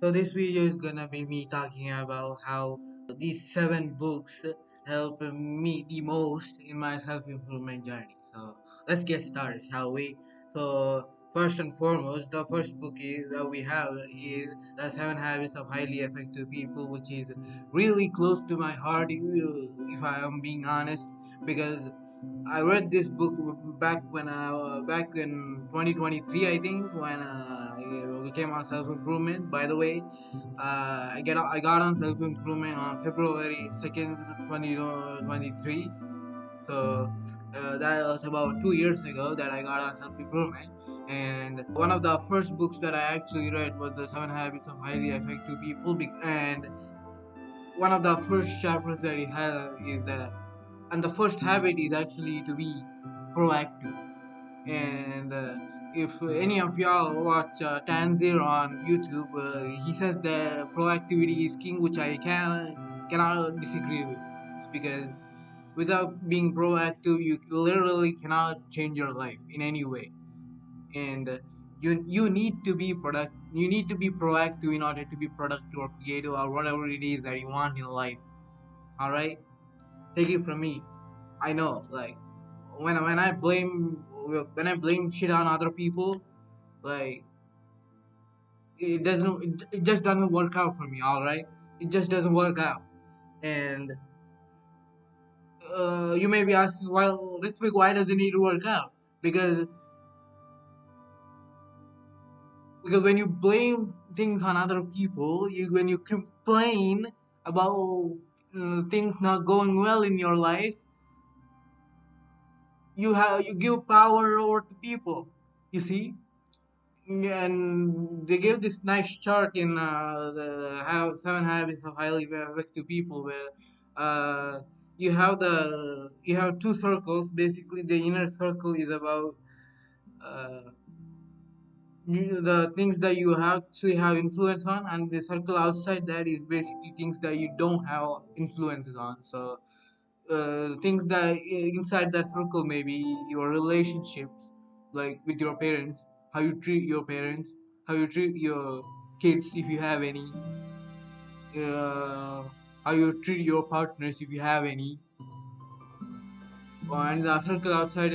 So this video is gonna be me talking about how these 7 books help me the most in my self-improvement journey. So let's get started, shall we? So first and foremost, the first book that we have is The 7 Habits of Highly Effective People, which is really close to my heart, if I am being honest, because I read this book back in 2023, I think, when we came on self improvement. By the way, I got on self improvement on February 2nd, 2023. So that was about 2 years ago that I got on self improvement. And one of the first books that I actually read was The 7 Habits of Highly Effective People. And one of the first chapters that it has is that, and the first habit is actually to be proactive. And if any of y'all watch Tanzir on YouTube, he says that proactivity is king, which I cannot disagree with. It's because without being proactive, you literally cannot change your life in any way. And you need to be product. You need to be proactive in order to be productive or creative or whatever it is that you want in life. All right, take it from me. I know, like when I blame when I blame shit on other people, like it just doesn't work out for me. All right, it just doesn't work out. And you may be asking, well, Ritwik, why does it need to work out? Because when you blame things on other people, when you complain about things not going well in your life, you give power over to people. You see. And they gave this nice chart in the 7 habits of highly effective people, where uh, you have 2 circles. Basically, the inner circle is about uh, the things that you actually have influence on, and the circle outside that is basically things that you don't have influences on. So things that inside that circle, maybe your relationships, like with your parents, how you treat your parents, how you treat your kids if you have any, uh, how you treat your partners if you have any. And the circle outside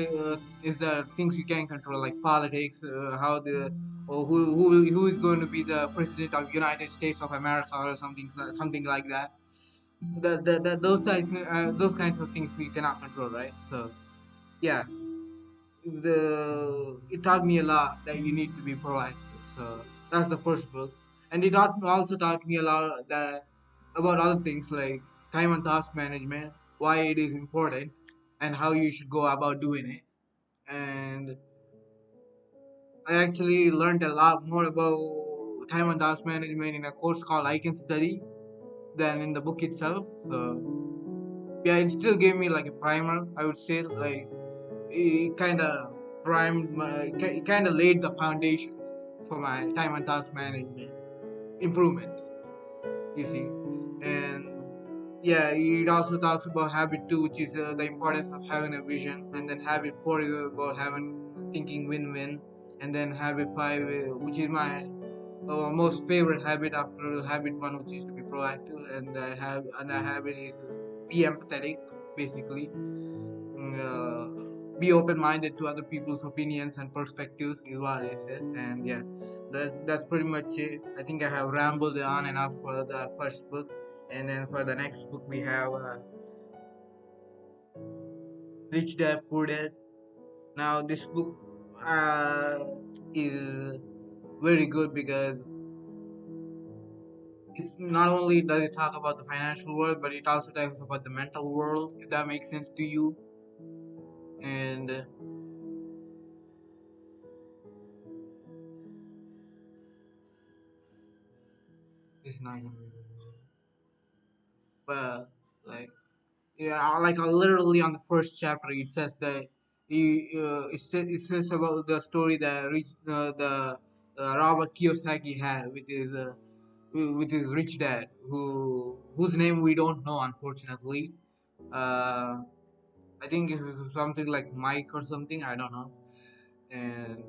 is the things you can control, like politics, how the or who is going to be the president of United States of America or something like that. Those kinds of things you cannot control, right? So yeah, it taught me a lot that you need to be proactive. So that's the first book, and also taught me a lot that about other things like time and task management, why it is important, and how you should go about doing it. And I actually learned a lot more about time and task management in a course called I Can Study than in the book itself. So yeah, it still gave me like a primer, I would say. Like it kind of it kind of laid the foundations for my time and task management improvement, you see. And yeah, it also talks about habit 2, which is the importance of having a vision. And then habit 4 is about having thinking win-win. And then habit 5, which is my most favorite habit after habit 1, which is to be proactive. And the habit is be empathetic, basically. Be open-minded to other people's opinions and perspectives is what it says. And yeah, that's pretty much it. I think I have rambled on enough for the first book. And then for the next book we have Rich Dad Poor Dad. Now this book uh, is very good because it not only does it talk about the financial world, but it also talks about the mental world, if that makes sense to you. And it's not gonna be, but like, yeah, like literally on the first chapter it says that it says about the story that the Robert Kiyosaki had with his rich dad, whose name we don't know, unfortunately. uh I think it was something like Mike or something, I don't know. And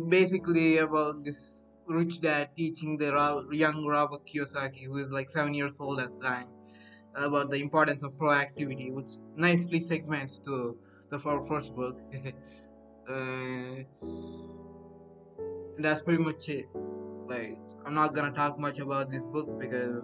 basically about this. Rich Dad teaching the young Robert Kiyosaki, who is like 7 years old at the time, about the importance of proactivity, which nicely segments to the first book. uh, that's pretty much it. Like, I'm not gonna talk much about this book because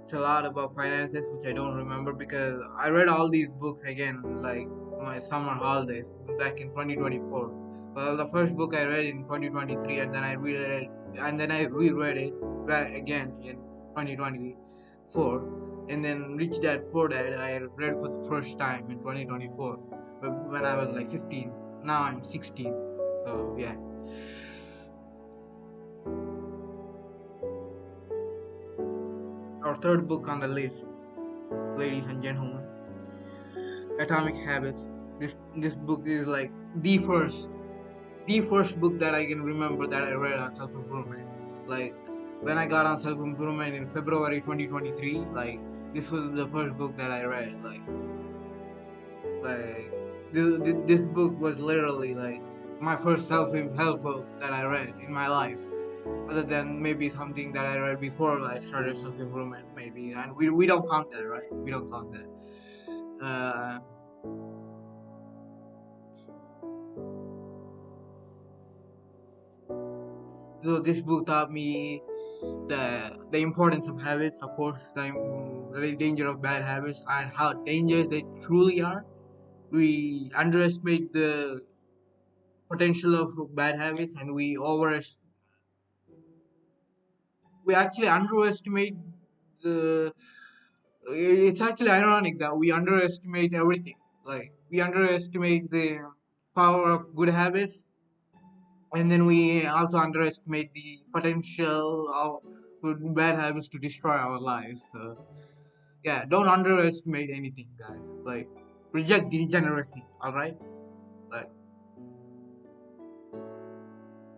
it's a lot about finances, which I don't remember because I read all these books again, like my summer holidays back in 2024. Well, the first book I read in 2023, and then I reread it, back again in 2024, and then Rich Dad Poor Dad I read for the first time in 2024, when I was like 15. Now I'm 16, so yeah. Our third book on the list, ladies and gentlemen, Atomic Habits. This book is like the first book that I can remember that I read on self improvement. Like, when I got on self improvement in February 2023, like, this was the first book that I read. This book was literally like my first self help book that I read in my life. Other than maybe something that I read before I started self improvement, maybe, and we don't count that, right? We don't count that. Uh, so this book taught me the importance of habits, of course, the danger of bad habits, and how dangerous they truly are. We underestimate the potential of bad habits, and we actually underestimate the. It's actually ironic that we underestimate everything. Like, we underestimate the power of good habits, and then we also underestimate the potential of bad habits to destroy our lives. So yeah, don't underestimate anything, guys. Like, reject degeneracy. All right, like,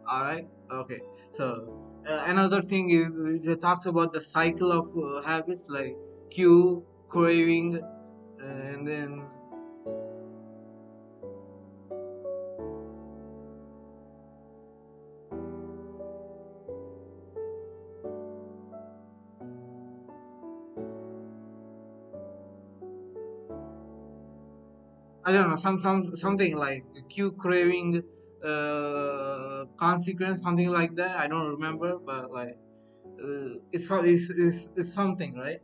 all right, okay. So another thing is it talks about the cycle of habits, like cue, craving, and then I don't know, something like cue, craving, consequence, something like that. I don't remember, but like, it's something, right?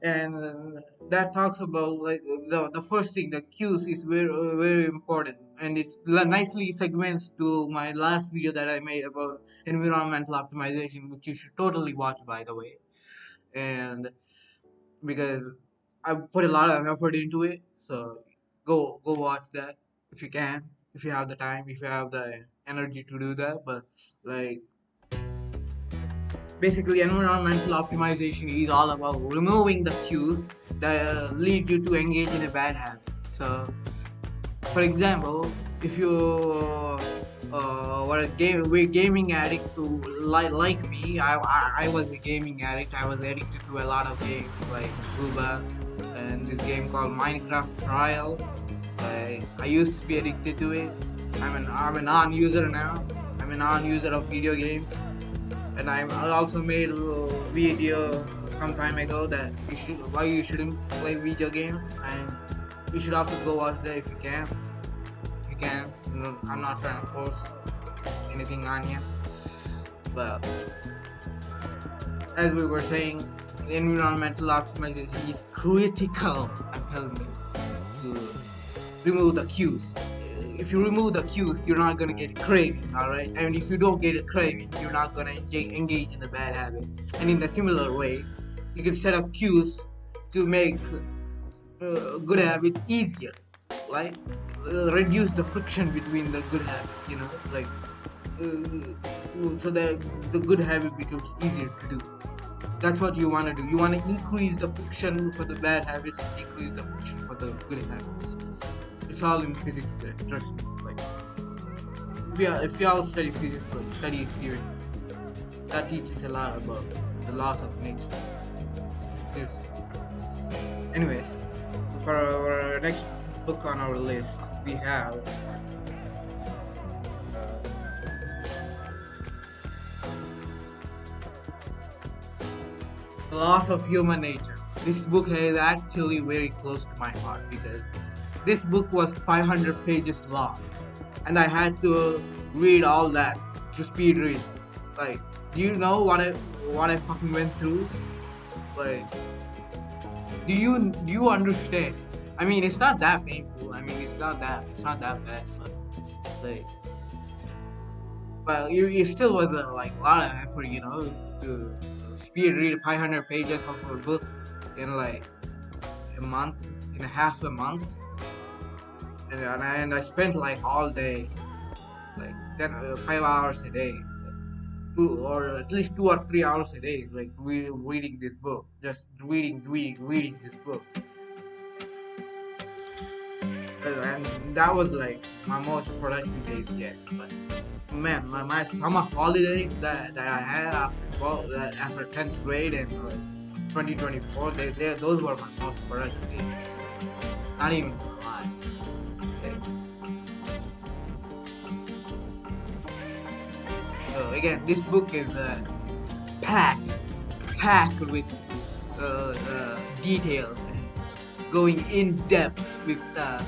And that talks about, like, the first thing, the cues is very important, and it's nicely segments to my last video that I made about environmental optimization, which you should totally watch, by the way. And because I put a lot of effort into it, so go watch that if you can, if you have the time, if you have the energy to do that. But like, basically, environmental optimization is all about removing the cues that lead you to engage in a bad habit. So, for example, if you were a gaming addict, to like me, I was a gaming addict. I was addicted to a lot of games like Zuba and this game called Minecraft Trial. I used to be addicted to it. I'm a non-user now. I'm a non-user of video games, and I also made a video some time ago that why you shouldn't play video games, and you should also go watch that if you can. If you can, no, I'm not trying to force anything on you, but as we were saying, environmental optimization is critical. I'm telling you, to remove the cues. If you remove the cues, you're not gonna get a craving, all right? And if you don't get a craving, you're not gonna engage in the bad habit. And in a similar way, you can set up cues to make good habits easier, like reduce the friction between the good habits, like, so that the good habit becomes easier to do. That's what you want to do. You want to increase the friction for the bad habits and decrease the friction for the good habits. It's all in physics, guys. Trust me. Like, if you all study physics, like, study it seriously. That teaches a lot about the laws of nature. Seriously. Anyways, for our next book on our list, we have Loss of Human Nature. This book is actually very close to my heart because this book was 500 pages long, and I had to read all that to speed read. Like, do you know what I fucking went through? Like, do you understand? I mean, it's not that painful. I mean, it's not that bad, but like, well, it still was like a lot of effort, to speed read 500 pages of a book in like a month, in a half a month, and I spent like all day, like 5 hours a day, like, or at least 2 or 3 hours a day, like reading this book, just reading this book. And that was like my most productive days yet. But man, my summer holidays that I had after 10th grade and like 2024, those were my most productive days. Not even gonna lie. Okay. So again, this book is packed packed with details and going in depth with the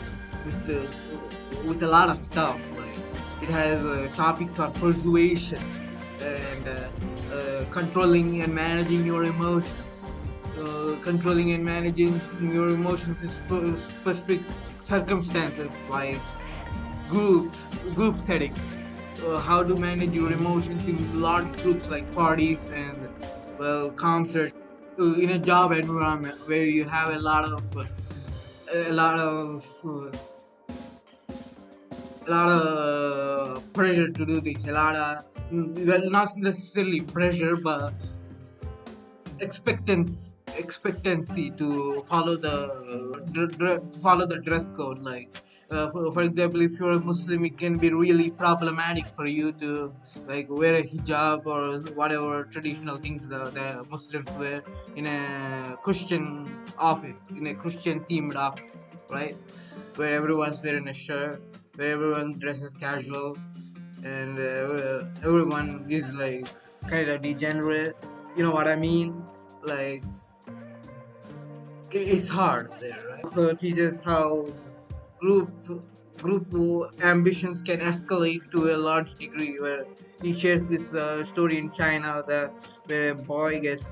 with a lot of stuff. Like it has topics on persuasion and controlling and managing your emotions, controlling and managing your emotions in specific circumstances like group group settings. How to manage your emotions in large groups like parties and concerts. In a job environment where you have a lot of pressure to do this, a lot of well, not necessarily pressure, but expectancy to follow the dress code. Like for example, if you're a Muslim, it can be really problematic for you to like wear a hijab or whatever traditional things the Muslims wear in a Christian office, in a Christian themed office, right? Where everyone's wearing a shirt, where everyone dresses casual, and everyone is like kind of degenerate. You know what I mean? Like it's hard there, right? Also teaches how group group ambitions can escalate to a large degree. Where he shares this story in China that where a boy gets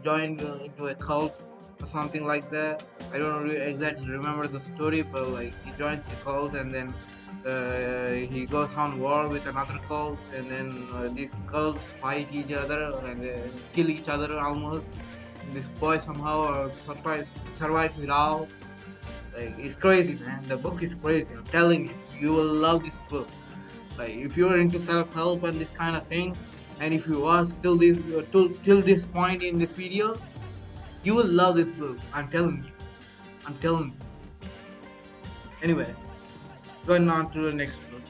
joined into a cult or something like that. I don't exactly remember the story, but like he joins the cult and then he goes on war with another cult, and then these cults fight each other and kill each other almost. This boy somehow survives it all. Like it's crazy, man. The book is crazy. I'm telling you, you will love this book. Like if you're into self-help and this kind of thing, and if you are still till this point in this video, you will love this book. I'm telling you. I'm telling you. Anyway, going on to the next book,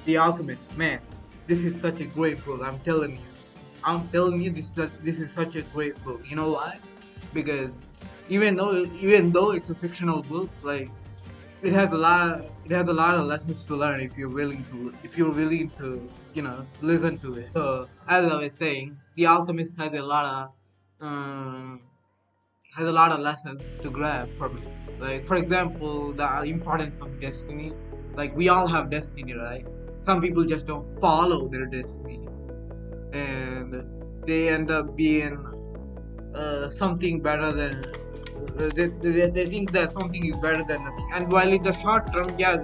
The Alchemist. Man, this is such a great book. I'm telling you. This is such a great book. You know why? Because even though it's a fictional book, like it has a lot of lessons to learn if you're willing to listen to it. So as I was saying, The Alchemist has a lot of lessons to grab from it. Like for example, the importance of destiny. Like we all have destiny, right? Some people just don't follow their destiny, and they end up being something better than they think that something is better than nothing. And while in the short term, yes,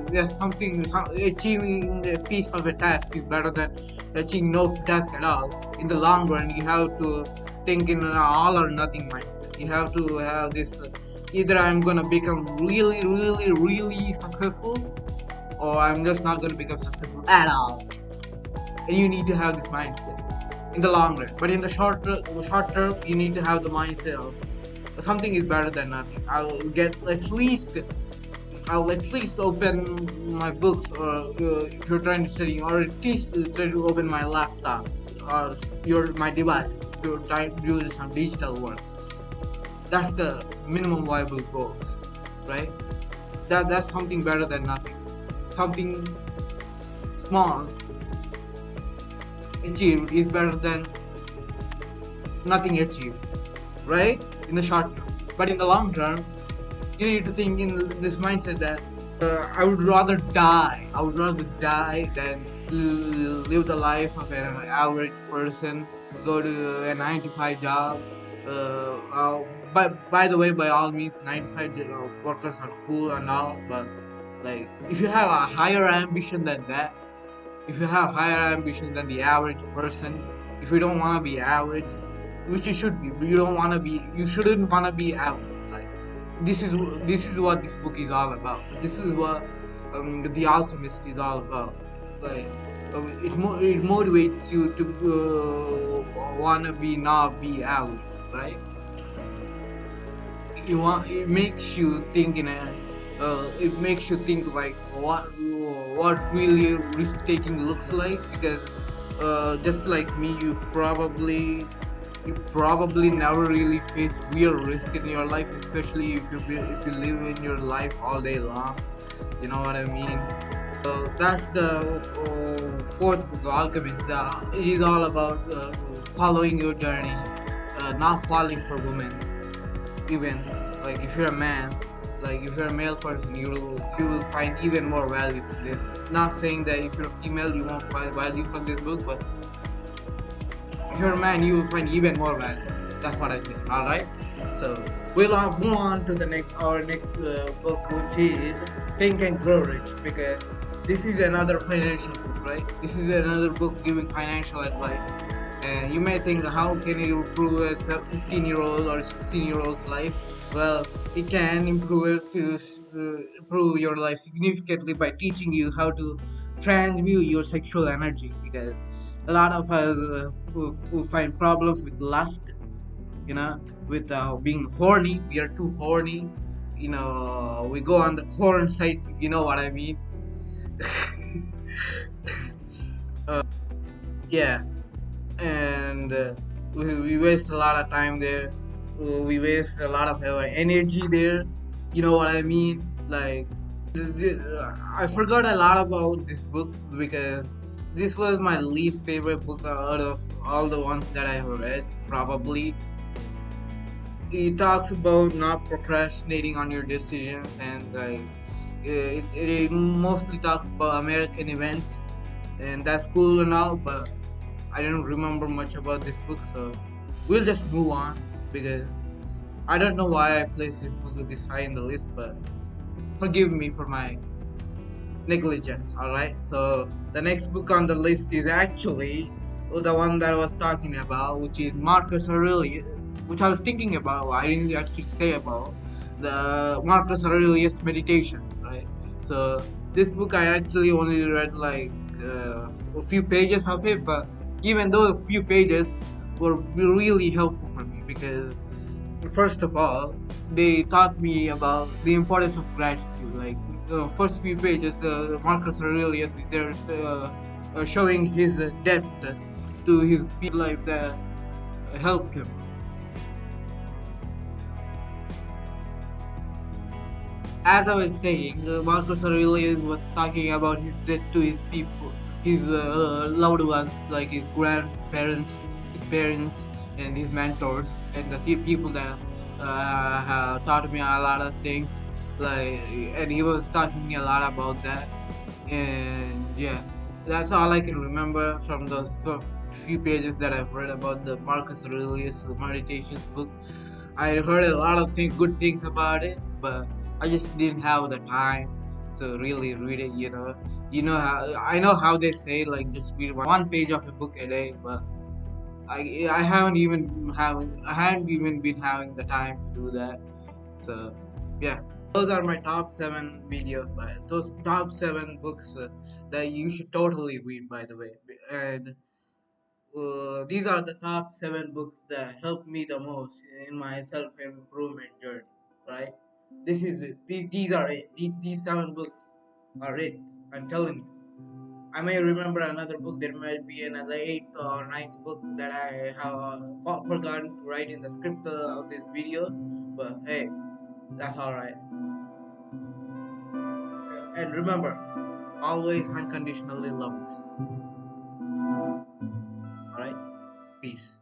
achieving a piece of a task is better than achieving no task at all. In the long run, you have to think in an all or nothing mindset. You have to have this either I'm gonna become really, really, really successful, or I'm just not gonna become successful at all. And you need to have this mindset in the long run. But in the short term, you need to have the mindset of something is better than nothing. I'll at least open my books, or if you're trying to study, or at least try to open my laptop or my device. If you're trying to do some digital work, that's the minimum viable goals, right? That's something better than nothing. Something small achieved is better than nothing achieved, right? In the short term. But in the long term, you need to think in this mindset that I would rather die. I would rather die than live the life of an average person, go to a 9 to 5 job. By the way, by all means, 9 to 5 workers are cool and all, but like if you have a higher ambition than that, if you have higher ambition than the average person, if you don't want to be average, which you should be, but you shouldn't want to be average. Like this is what this book is all about. This is what the Alchemist is all about. Like it motivates you to want to be not be average, right? It makes you think in a it makes you think like what really risk taking looks like, because just like me, you probably never really face real risk in your life, especially if you live in your life all day long. You know what I mean? That's the fourth book, Alchemist. It is all about following your journey, not falling for women. Even like if you're a man, like if you're a male person, you will find even more value from this. Not saying that if you're a female you won't find value from this book, but if you're a man you will find even more value. That's what I think. All right, so we'll move on to the next book, which is Think and Grow Rich, because this is another financial book, right? This is another book giving financial advice. And you may think, how can it improve a 15-year-old or 16-year-old's life? Well, it can improve your life significantly by teaching you how to transmute your sexual energy. Because a lot of us who find problems with lust, with being horny. We are too horny. We go on the porn sites, if you know what I mean. Yeah, and we waste a lot of time there. We waste a lot of our energy there. You know what I mean? Like, I forgot a lot about this book because this was my least favorite book out of all the ones that I have read, probably. It talks about not procrastinating on your decisions, and like it mostly talks about American events, and that's cool and all, but I don't remember much about this book, so we'll just move on, because I don't know why I placed this book this high in the list, but forgive me for my negligence. All right, so the next book on the list is actually the one that I was talking about, which is Marcus Aurelius, which I was thinking about. I didn't actually say about the Marcus Aurelius Meditations, right? So this book I actually only read like a few pages of it, but even those few pages were really helpful for me, because first of all, they taught me about the importance of gratitude. Like the first few pages, the Marcus Aurelius is there showing his debt to his people life that helped him. As I was saying, Marcus Aurelius was talking about his debt to his people, his loved ones, like his grandparents, his parents, and his mentors, and the few people that have taught me a lot of things. Like, and he was talking a lot about that, and yeah, that's all I can remember from those few pages that I've read about the Marcus Aurelius Meditations book. I heard a lot of good things about it, but I just didn't have the time to really read it. How I know how they say, like, just read one page of a book a day, but I haven't even been having the time to do that. So yeah, those are my top 7 videos, by those top 7 books that you should totally read, by the way. And these are the top 7 books that helped me the most in my self improvement journey. Right? This is it. These are it. These 7 books are it. I'm telling you. I may remember another book. There might be another eighth or ninth book that I have forgotten to write in the script of this video. But hey, that's all right. And remember, always unconditionally love yourself. All right. Peace.